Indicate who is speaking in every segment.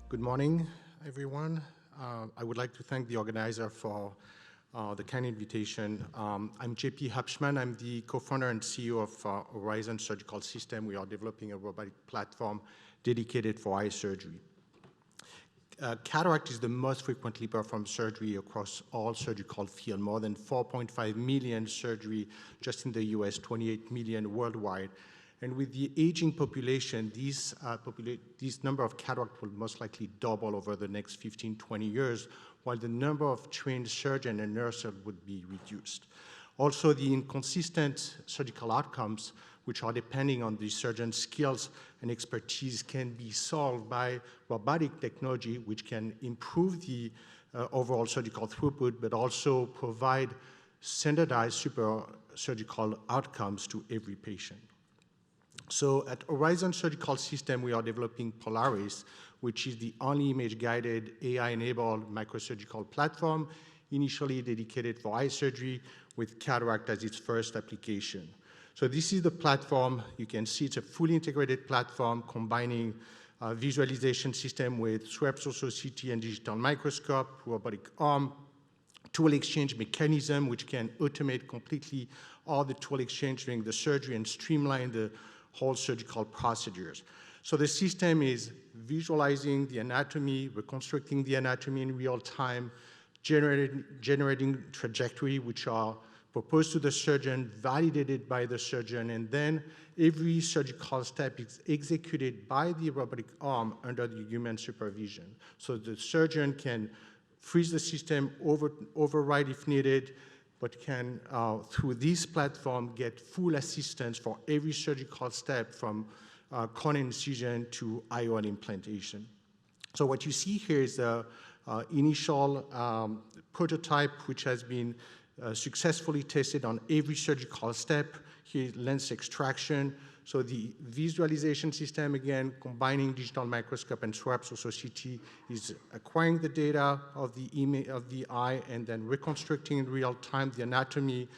Speaker 1: Good morning, everyone. I would like to thank the organizer for the kind invitation. I'm J.P. Hubschman. I'm the co-founder and CEO of Horizon Surgical System. We are developing a robotic platform dedicated for eye surgery. Cataract is the most frequently performed surgery across all surgical fields, more than 4.5 million surgery just in the US, 28 million worldwide. And with the aging population, this number of cataract will most likely double over the next 15, 20 years, while the number of trained surgeons and nurses would be reduced. Also, the inconsistent surgical outcomes, which are depending on the surgeon's skills and expertise, can be solved by robotic technology, which can improve the overall surgical throughput, but also provide standardized super surgical outcomes to every patient. So at Horizon Surgical System, we are developing Polaris, which is the only image-guided, AI-enabled microsurgical platform, initially dedicated for eye surgery, with cataract as its first application. So this is the platform. You can see it's a fully integrated platform combining visualization system with through CT and digital microscope, robotic arm, tool exchange mechanism, which can automate completely all the tool exchange during the surgery and streamline the whole surgical procedures. So the system is visualizing the anatomy, reconstructing the anatomy in real time, generating trajectory, which are proposed to the surgeon, validated by the surgeon, and then every surgical step is executed by the robotic arm under the human supervision. So the surgeon can freeze the system, override if needed, but can, through this platform, get full assistance for every surgical step from corneal incision to IOL implantation. So what you see here is the initial prototype, which has been successfully tested on every surgical step. Here, lens extraction. So the visualization system, again, combining digital microscope and SWAPs, also CT, is acquiring the data of the image of the eye and then reconstructing in real time the anatomy,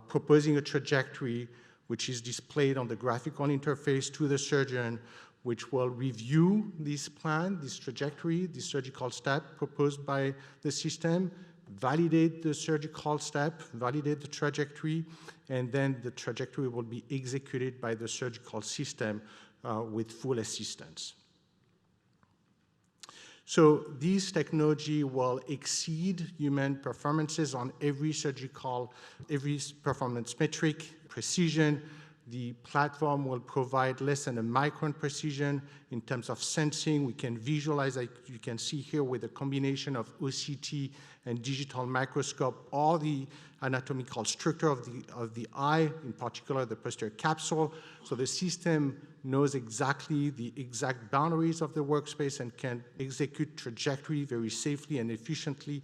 Speaker 1: proposing a trajectory, which is displayed on the graphical interface to the surgeon, which will review this plan, this trajectory, this surgical step proposed by the system, validate the surgical step, validate the trajectory, and then the trajectory will be executed by the surgical system with full assistance. So this technology will exceed human performances on every performance metric, precision. The platform will provide less than a micron precision in terms of sensing. We can visualize, like you can see here, with a combination of OCT and digital microscope, all the anatomical structure of the eye, in particular the posterior capsule. So the system knows exactly the exact boundaries of the workspace and can execute trajectory very safely and efficiently.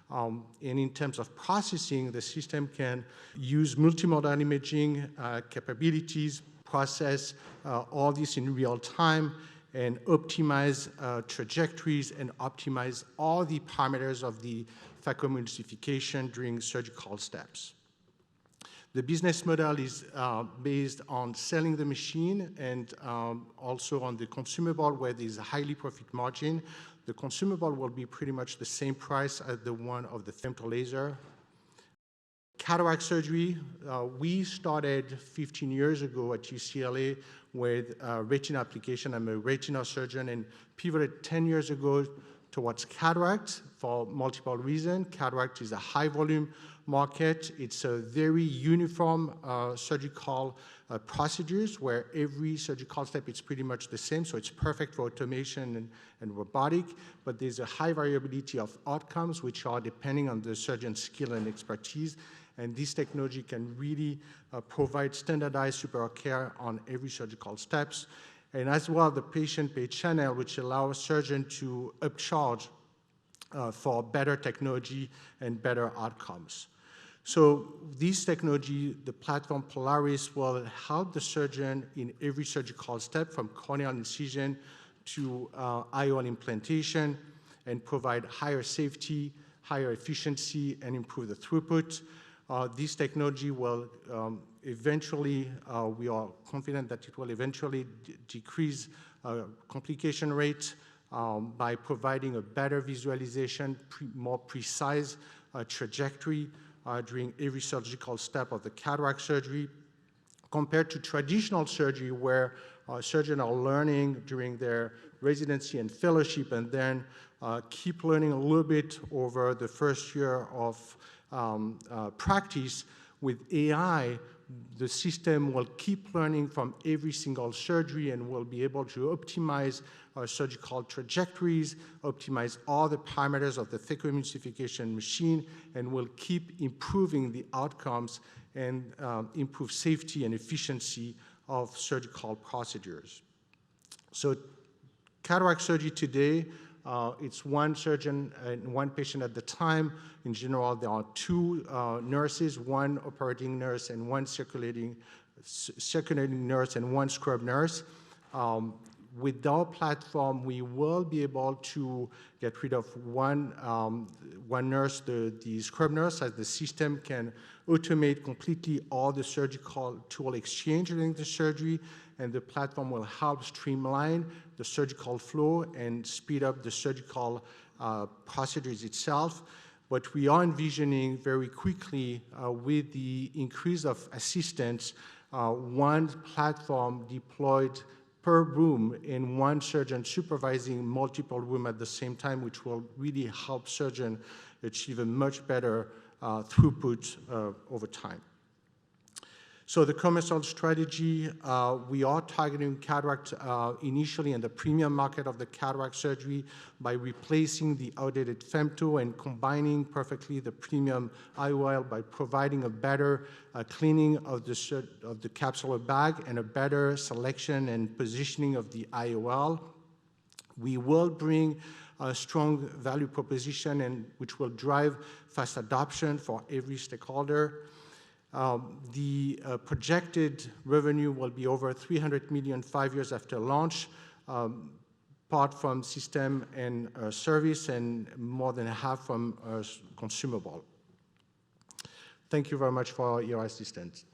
Speaker 1: And in terms of processing, the system can use multimodal imaging capabilities, process all this in real time, and optimize trajectories and optimize all the parameters of the phacoemulsification during surgical steps. The business model is based on selling the machine and also on the consumable, where there is a highly profit margin. The consumable will be pretty much the same price as the one of the femtolaser. Cataract surgery, we started 15 years ago at UCLA with retina application. I'm a retina surgeon and pivoted 10 years ago towards cataract for multiple reasons. Cataract is a high volume market. It's a very uniform surgical procedures where every surgical step is pretty much the same, so it's perfect for automation and robotic, but there's a high variability of outcomes which are depending on the surgeon's skill and expertise, and this technology can really provide standardized superior care on every surgical steps, and as well the patient pay channel, which allows surgeon to upcharge for better technology and better outcomes. So this technology, the platform Polaris, will help the surgeon in every surgical step from corneal incision to IOL implantation and provide higher safety, higher efficiency, and improve the throughput. This technology will eventually, we are confident that it will eventually decrease complication rate, by providing a better visualization, more precise trajectory during every surgical step of the cataract surgery, compared to traditional surgery where surgeons are learning during their residency and fellowship and then keep learning a little bit over the first year of practice. With AI, the system will keep learning from every single surgery and will be able to optimize surgical trajectories, optimize all the parameters of the phacoemulsification machine, and will keep improving the outcomes and improve safety and efficiency of surgical procedures. So cataract surgery today, it's one surgeon and one patient at the time. In general, there are two nurses, one operating nurse and one circulating nurse and one scrub nurse. With our platform, we will be able to get rid of one nurse, the scrub nurse, as the system can automate completely all the surgical tool exchange during the surgery, and the platform will help streamline the surgical flow and speed up the surgical procedures itself. But we are envisioning very quickly, with the increase of assistance, one platform deployed per room and one surgeon supervising multiple rooms at the same time, which will really help surgeons achieve a much better throughput over time. So the commercial strategy, we are targeting cataract initially in the premium market of the cataract surgery by replacing the outdated femto and combining perfectly the premium IOL by providing a better cleaning of the capsular bag and a better selection and positioning of the IOL. We will bring a strong value proposition which will drive fast adoption for every stakeholder. The projected revenue will be over $300 million 5 years after launch, part from system and service, and more than half from consumable. Thank you very much for your assistance.